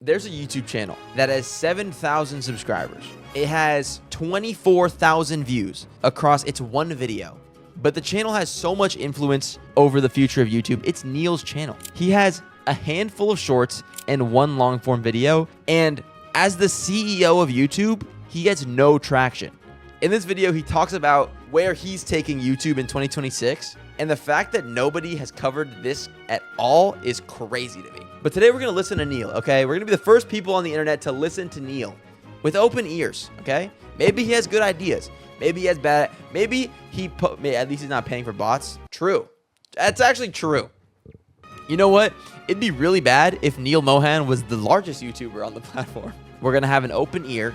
There's a YouTube channel that has 7,000 subscribers. It has 24,000 views across its one video. But the channel has so much influence over the future of YouTube. It's Neil's channel. He has a handful of shorts and one long form video. And as the CEO of YouTube, he gets no traction. In this video, he talks about where he's taking YouTube in 2026. And the fact that nobody has covered this at all is crazy to me. But today we're going to listen to Neil, okay? We're going to be the first people on the internet to listen to Neil with open ears, okay? Maybe he has good ideas. Maybe he has bad. Maybe at least he's not paying for bots. True. That's actually true. You know what? It'd be really bad if Neil Mohan was the largest YouTuber on the platform. We're going to have an open ear,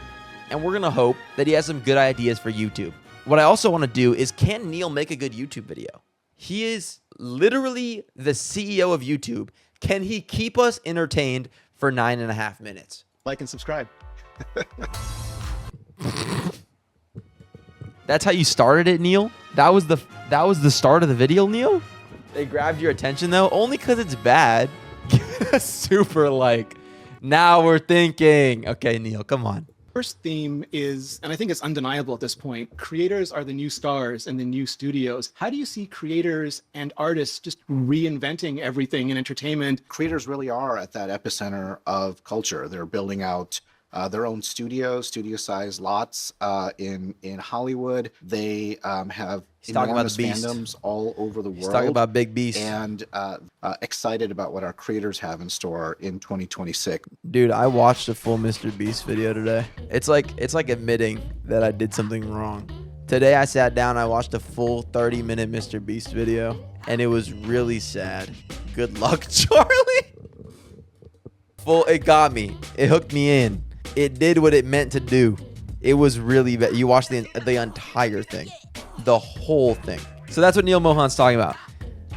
and we're going to hope that he has some good ideas for YouTube. What I also want to do is, can Neil make a good YouTube video? He is literally the CEO of YouTube. Can he keep us entertained for 9.5 minutes? Like and subscribe. That's how you started it, Neil? That was the start of the video, Neil? They grabbed your attention though, only because it's bad. Give it a super like. Now we're thinking. Okay, Neil, come on. First theme is, and I think it's undeniable at this point, creators are the new stars and the new studios. How do you see creators and artists just reinventing everything in entertainment? Creators really are at that epicenter of culture. They're building out their own studio-sized lots in Hollywood. They have enormous fandoms all over the world. He's talking about Big Beast. And excited about what our creators have in store in 2026. Dude, I watched a full Mr. Beast video today. It's like admitting that I did something wrong. Today I sat down, I watched a full 30-minute Mr. Beast video, and it was really sad. Good luck, Charlie. It got me. It hooked me in. It did what it meant to do. It was really bad. You watched the entire thing. The whole thing. So that's what Neil Mohan's talking about.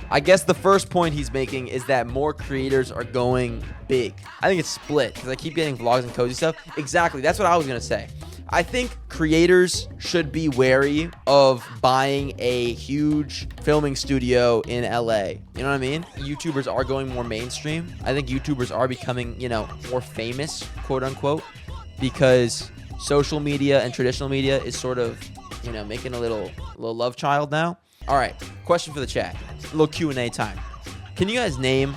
I guess the first point he's making is that more creators are going big. I think it's split because I keep getting vlogs and cozy stuff. Exactly. That's what I was going to say. I think creators should be wary of buying a huge filming studio in LA. You know what I mean? YouTubers are going more mainstream. I think YouTubers are becoming, more famous, quote unquote, because social media and traditional media is sort of, making a little love child now. All right, question for the chat. A little Q&A time. Can you guys name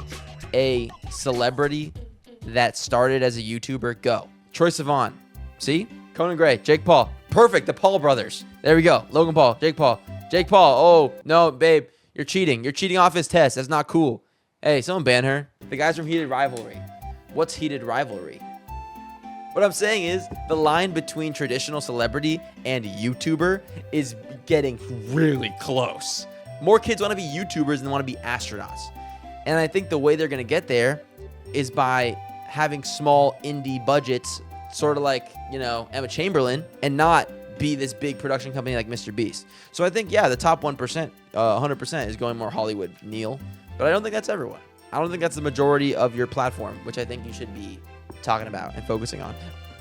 a celebrity that started as a YouTuber? Go. Troye Sivan. See? Conan Gray. Jake Paul. Perfect. The Paul brothers. There we go. Logan Paul. Jake Paul. Jake Paul. Oh, no, babe. You're cheating. You're cheating off his test. That's not cool. Hey, someone ban her. The guys from Heated Rivalry. What's Heated Rivalry? What I'm saying is the line between traditional celebrity and YouTuber is getting really close. More kids want to be YouTubers than want to be astronauts. And I think the way they're going to get there is by having small indie budgets, sort of like, Emma Chamberlain, and not be this big production company like Mr. Beast. So I think, the top 1%, 100% is going more Hollywood, Neil. But I don't think that's everyone. I don't think that's the majority of your platform, which I think you should be talking about and focusing on.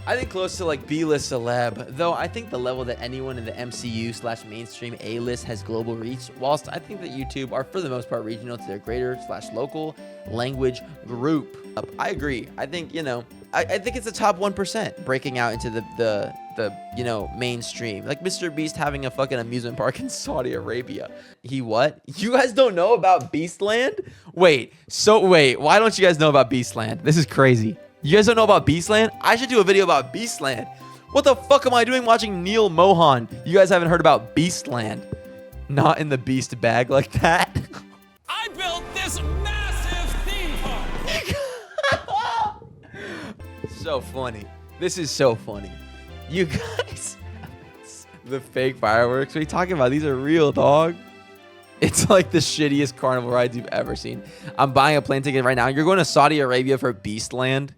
I think close to like B-list celeb, though I think the level that anyone in the MCU/mainstream A-list has global reach, whilst I think that YouTube are for the most part regional to their greater/local language group. I agree. I think, I think it's the top 1% breaking out into the mainstream. Like Mr. Beast having a fucking amusement park in Saudi Arabia. He what? You guys don't know about Beastland? Wait, why don't you guys know about Beastland? This is crazy. You guys don't know about Beastland? I should do a video about Beastland. What the fuck am I doing watching Neil Mohan? You guys haven't heard about Beastland. Not in the Beast bag like that. I built this massive theme park. So funny. This is so funny. You guys, the fake fireworks. What are you talking about? These are real, dog. It's like the shittiest carnival rides you've ever seen. I'm buying a plane ticket right now. You're going to Saudi Arabia for Beastland?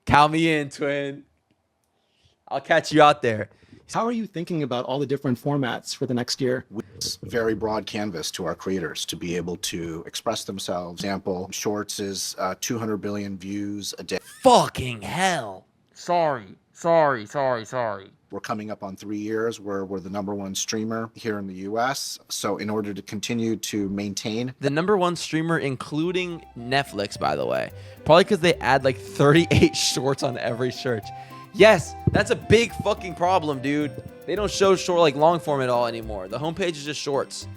Count me in, twin. I'll catch you out there. How are you thinking about all the different formats for the next year? It's very broad canvas to our creators to be able to express themselves. For example, Shorts is 200 billion views a day. Fucking hell. Sorry. We're coming up on 3 years where we're the #1 streamer here in the US. So in order to continue to maintain the #1 streamer, including Netflix, by the way, probably because they add like 38 shorts on every search. Yes, that's a big fucking problem, dude. They don't show short like long form at all anymore. The homepage is just shorts.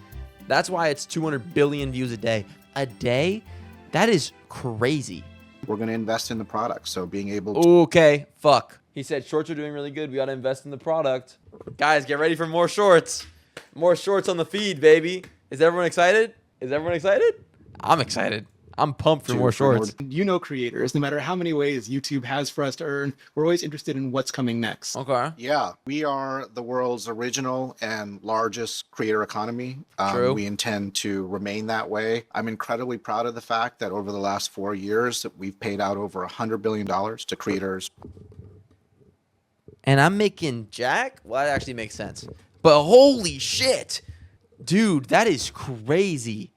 That's why it's 200 billion views a day. A day? That is crazy. we're going to invest in the product. So being able to Okay, fuck. He said shorts are doing really good. We got to invest in the product. Guys, get ready for more shorts. More shorts on the feed, baby. Is everyone excited? Is everyone excited? I'm excited. I'm pumped for more shorts. You know, creators, no matter how many ways YouTube has for us to earn, we're always interested in what's coming next. Okay. Yeah, we are the world's original and largest creator economy. True. We intend to remain that way. I'm incredibly proud of the fact that over the last 4 years, that we've paid out over $100 billion to creators. And I'm making jack? Well, that actually makes sense. But holy shit. Dude, that is crazy.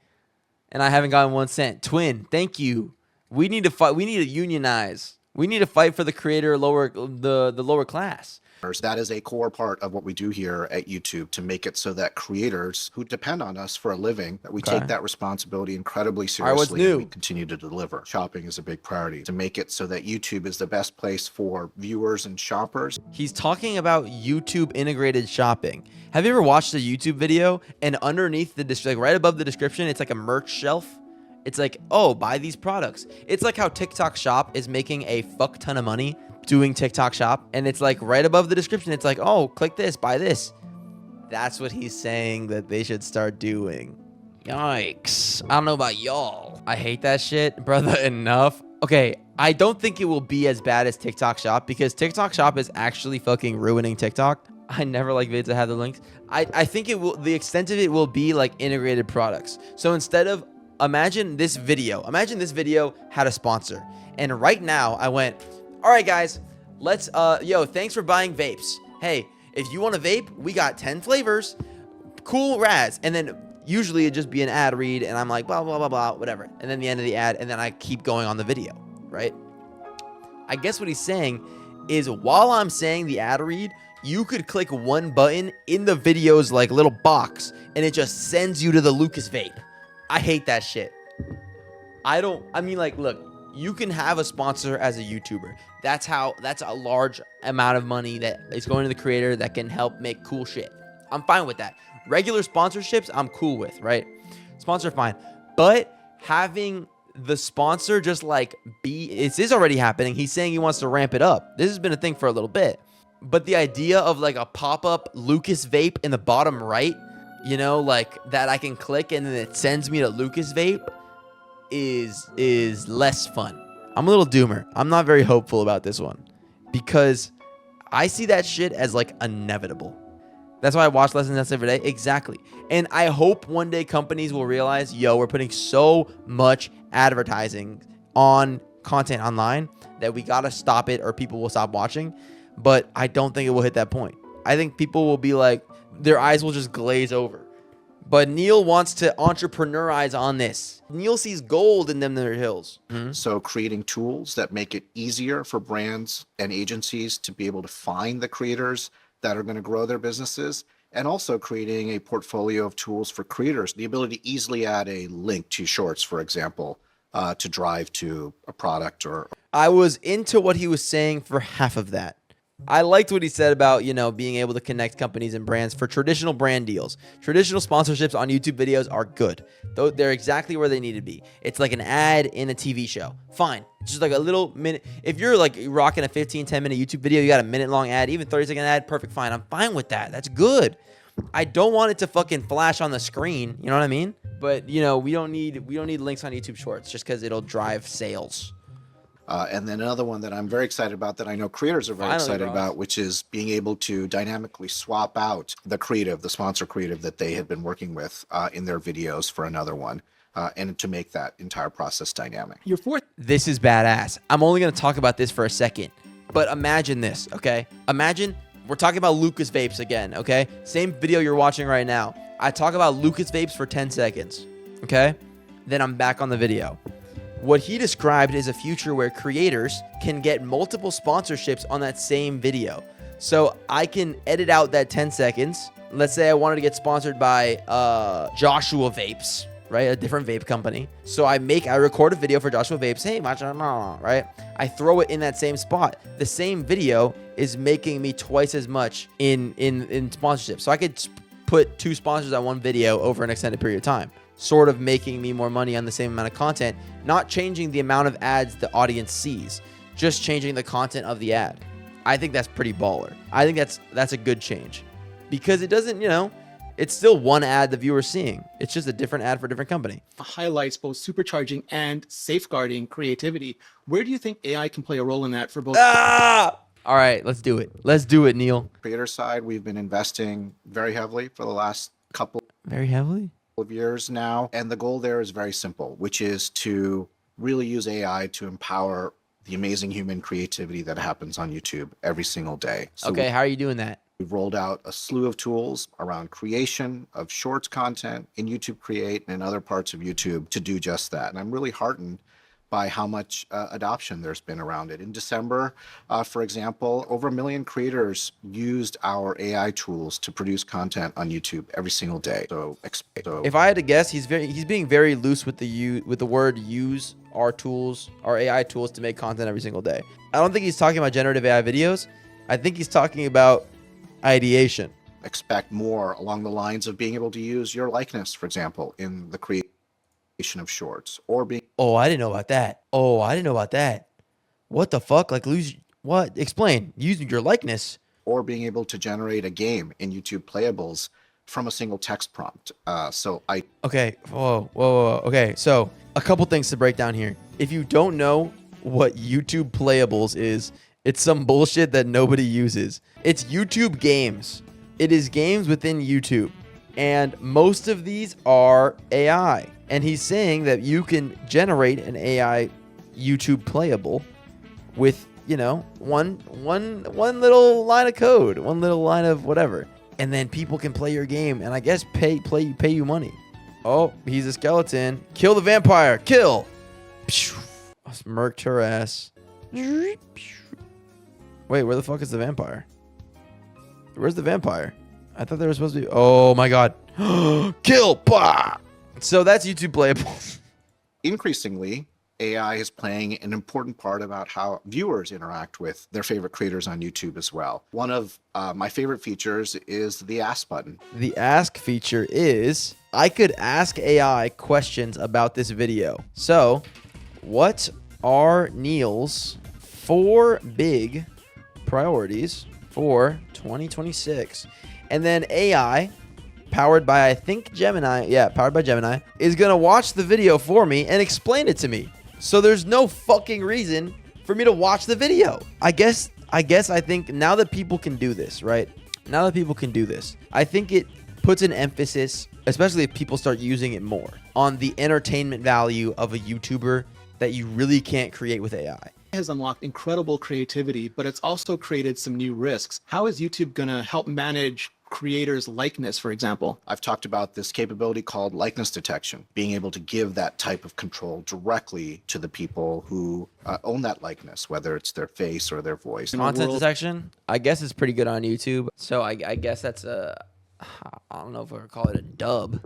And I haven't gotten 1 cent. Twin, thank you. We need to fight. We need to unionize. We need to fight for the creator the lower class. That is a core part of what we do here at YouTube, to make it so that creators who depend on us for a living, that we take that responsibility incredibly seriously. what's new? And we continue to deliver. Shopping is a big priority, to make it so that YouTube is the best place for viewers and shoppers. He's talking about YouTube integrated shopping. Have you ever watched a YouTube video and underneath like right above the description, it's like a merch shelf? It's like, oh, buy these products. It's like how TikTok Shop is making a fuck ton of money doing TikTok Shop, and it's like right above the description, it's like, oh, click this, buy this. That's what he's saying that they should start doing. Yikes. I don't know about y'all. I hate that shit, brother, enough. Okay, I don't think it will be as bad as TikTok Shop, because TikTok Shop is actually fucking ruining TikTok. I never like vids that have the links. I think it will, the extent of it will be like integrated products. So instead of, imagine this video had a sponsor, and right now I went, all right, guys, let's, thanks for buying vapes. Hey, if you want a vape, we got 10 flavors. Cool, Raz. And then usually it'd just be an ad read, and I'm like, blah, blah, blah, blah, whatever. And then the end of the ad, and then I keep going on the video, right? I guess what he's saying is, while I'm saying the ad read, you could click one button in the video's like little box, and it just sends you to the Lucas vape. I hate that shit. Look, you can have a sponsor as a YouTuber. That's a large amount of money that is going to the creator that can help make cool shit. I'm fine with that. Regular sponsorships, I'm cool with, right? Sponsor, fine. But having the sponsor just like it is already happening. He's saying he wants to ramp it up. This has been a thing for a little bit. But the idea of like a pop-up Lucas vape in the bottom right, you know, like that I can click and then it sends me to Lucas vape, is less fun. I'm a little doomer. I'm not very hopeful about this one, because I see that shit as like inevitable. That's why I watch Less Than Nets every day. Exactly. And I hope one day companies will realize, yo, we're putting so much advertising on content online that we gotta stop it or people will stop watching. But I don't think it will hit that point. I think people will be like, their eyes will just glaze over. But Neil wants to entrepreneurize on this. Neil sees gold in them their hills. Mm-hmm. So creating tools that make it easier for brands and agencies to be able to find the creators that are going to grow their businesses, and also creating a portfolio of tools for creators, the ability to easily add a link to shorts, for example, to drive to a product. Or I was into what he was saying for half of that. I liked what he said about, being able to connect companies and brands for traditional brand deals. Traditional sponsorships on YouTube videos are good. Though they're exactly where they need to be. It's like an ad in a TV show. Fine. It's just like a little minute. If you're like rocking a 15, 10-minute YouTube video, you got a minute-long ad, even 30-second ad, perfect, fine. I'm fine with that. That's good. I don't want it to fucking flash on the screen. You know what I mean? But, we don't need links on YouTube Shorts just because it'll drive sales. And then another one that I'm very excited about, that I know creators are very excited about, which is being able to dynamically swap out the sponsor creative that they had been working with in their videos for another one, and to make that entire process dynamic. Your fourth. This is badass. I'm only going to talk about this for a second, but imagine this, okay? Imagine we're talking about Lucas Vapes again, okay? Same video you're watching right now. I talk about Lucas Vapes for 10 seconds, okay? Then I'm back on the video. What he described is a future where creators can get multiple sponsorships on that same video. So I can edit out that 10 seconds. Let's say I wanted to get sponsored by Joshua Vapes, right? A different vape company. So I record a video for Joshua Vapes. Hey, right? I throw it in that same spot. The same video is making me twice as much in sponsorship. So I could put 2 sponsors on one video over an extended period of time, sort of making me more money on the same amount of content, not changing the amount of ads the audience sees, just changing the content of the ad. I think that's pretty baller. I think that's a good change, because it doesn't, it's still one ad the viewer's seeing. It's just a different ad for a different company. Highlights both supercharging and safeguarding creativity. Where do you think AI can play a role in that for both? All right, let's do it. Let's do it, Neil. Creator side, we've been investing very heavily for the last couple of years now. And the goal there is very simple, which is to really use AI to empower the amazing human creativity that happens on YouTube every single day. So okay, how are you doing that? We've rolled out a slew of tools around creation of shorts content in YouTube Create and in other parts of YouTube to do just that. And I'm really heartened by how much adoption there's been around it. In December, for example, over 1 million creators used our AI tools to produce content on YouTube every single day. So if I had to guess, he's being very loose with the word use our tools, our AI tools, to make content every single day. I don't think he's talking about generative AI videos. I think he's talking about ideation. Expect more along the lines of being able to use your likeness, for example, in the creation of shorts, or being... Oh, I didn't know about that. What the fuck? Like, what? Explain. Using your likeness. Or being able to generate a game in YouTube Playables from a single text prompt. Okay. Whoa. Okay, so a couple things to break down here. If you don't know what YouTube Playables is, it's some bullshit that nobody uses. It's YouTube games. It is games within YouTube. And most of these are AI. And he's saying that you can generate an AI YouTube playable with, one little line of code, one little line of whatever. And then people can play your game and I guess pay you money. Oh, he's a skeleton. Kill the vampire. Kill. Smirked her ass. Wait, where the fuck is the vampire? Where's the vampire? I thought they were supposed to be... Oh my god. Kill. Bah! So that's YouTube Playables. Increasingly, AI is playing an important part about how viewers interact with their favorite creators on YouTube as well. One of my favorite features is the Ask button. The Ask feature is, I could ask AI questions about this video. So, what are Neil's 4 big priorities for 2026? And then AI... powered by, I think, Gemini. Yeah, powered by Gemini, is going to watch the video for me and explain it to me. So there's no fucking reason for me to watch the video. I think now that people can do this, right? Now that people can do this, I think it puts an emphasis, especially if people start using it more, on the entertainment value of a YouTuber that you really can't create with AI. Has unlocked incredible creativity, but it's also created some new risks. How is YouTube going to help manage creators' likeness, for example? I've talked about this capability called likeness detection, being able to give that type of control directly to the people who own that likeness, whether it's their face or their voice. Content detection, I guess, is pretty good on YouTube. So I guess that's I don't know if I would call it a dub.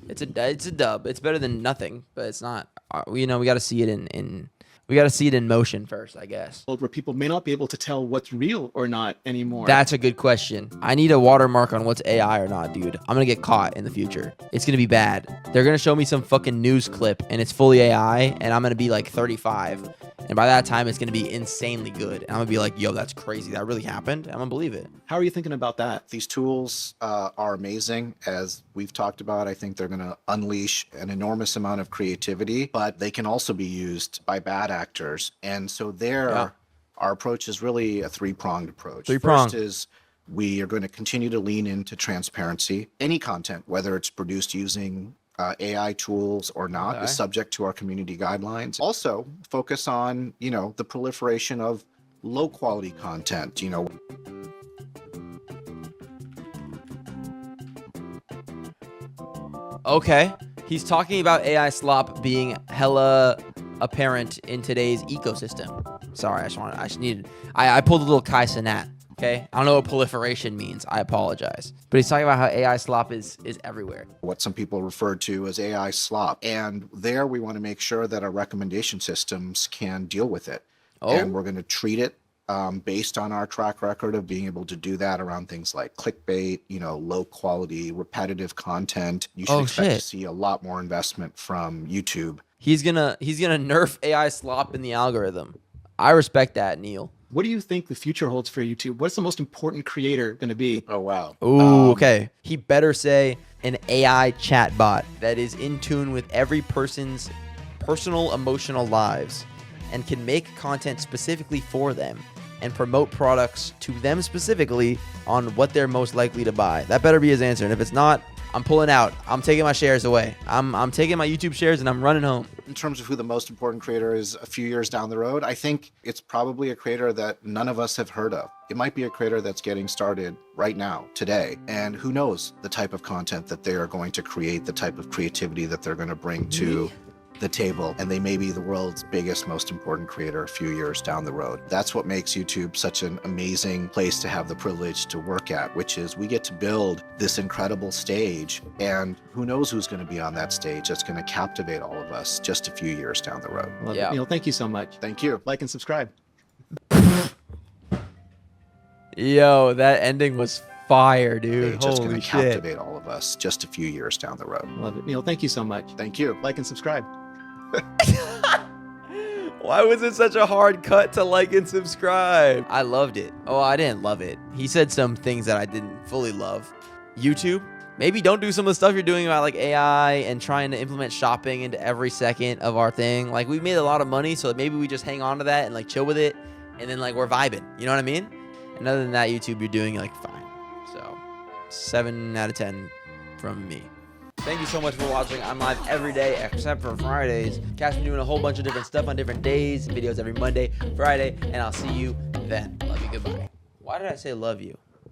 It's a dub. It's better than nothing, but it's not. We got to see it we got to see it in motion first, I guess. Where people may not be able to tell what's real or not anymore. That's a good question. I need a watermark on what's AI or not, dude. I'm going to get caught in the future. It's going to be bad. They're going to show me some fucking news clip and it's fully AI and I'm going to be like 35. And by that time, it's going to be insanely good. And I'm going to be like, yo, that's crazy. That really happened? I'm going to believe it. How are you thinking about that? These tools are amazing. As we've talked about, I think they're going to unleash an enormous amount of creativity, but they can also be used by bad actors. And so our approach is really a three-pronged approach. First is we are going to continue to lean into transparency. Any content, whether it's produced using AI tools or not, is subject to our community guidelines. Also, focus on, the proliferation of low-quality content, Okay. He's talking about AI slop being hella apparent in today's ecosystem. Sorry, I pulled a little Kai Cenat Okay, I don't know what proliferation means. I apologize. But he's talking about how AI slop is everywhere. What some people refer to as AI slop. And there we want to make sure that our recommendation systems can deal with it. Oh. And we're going to treat it based on our track record of being able to do that around things like clickbait, low quality, repetitive content. You should expect to see a lot more investment from YouTube. He's gonna nerf AI slop in the algorithm. I respect that, Neil. What do you think the future holds for YouTube? What's the most important creator going to be? Oh, wow. Ooh, okay. He better say an AI chatbot that is in tune with every person's personal emotional lives and can make content specifically for them and promote products to them specifically on what they're most likely to buy. That better be his answer. And if it's not, I'm pulling out. I'm taking my shares away. I'm taking my YouTube shares and I'm running home. In terms of who the most important creator is a few years down the road, I think it's probably a creator that none of us have heard of. It might be a creator that's getting started right now, today. And who knows the type of content that they are going to create, the type of creativity that they're going to bring to the table, and they may be the world's biggest, most important creator a few years down the road. That's what makes YouTube such an amazing place to have the privilege to work at, which is we get to build this incredible stage, and who knows who's going to be on that stage that's going to captivate all of us just a few years down the road. Love it. Neil, thank you so much. Thank you. Like and subscribe. Yo, that ending was fire, dude. It's just going Holy to shit. captivate all of us just a few years down the road. Love it. Neil, thank you so much. Thank you. Like and subscribe. Why was it such a hard cut to like and subscribe? I loved it. Oh, I didn't love it. He said some things that I didn't fully love. YouTube, maybe don't do some of the stuff you're doing about like AI and trying to implement shopping into every second of our thing. Like we made a lot of money, so maybe we just hang on to that and like chill with it, and then like we're vibing. You know what I mean? And other than that, YouTube, you're doing like fine. So 7 out of 10 from me. Thank you so much for watching. I'm live every day except for Fridays. Cash been doing a whole bunch of different stuff on different days, videos every Monday, Friday, and I'll see you then. Love you. Goodbye. Why did I say love you?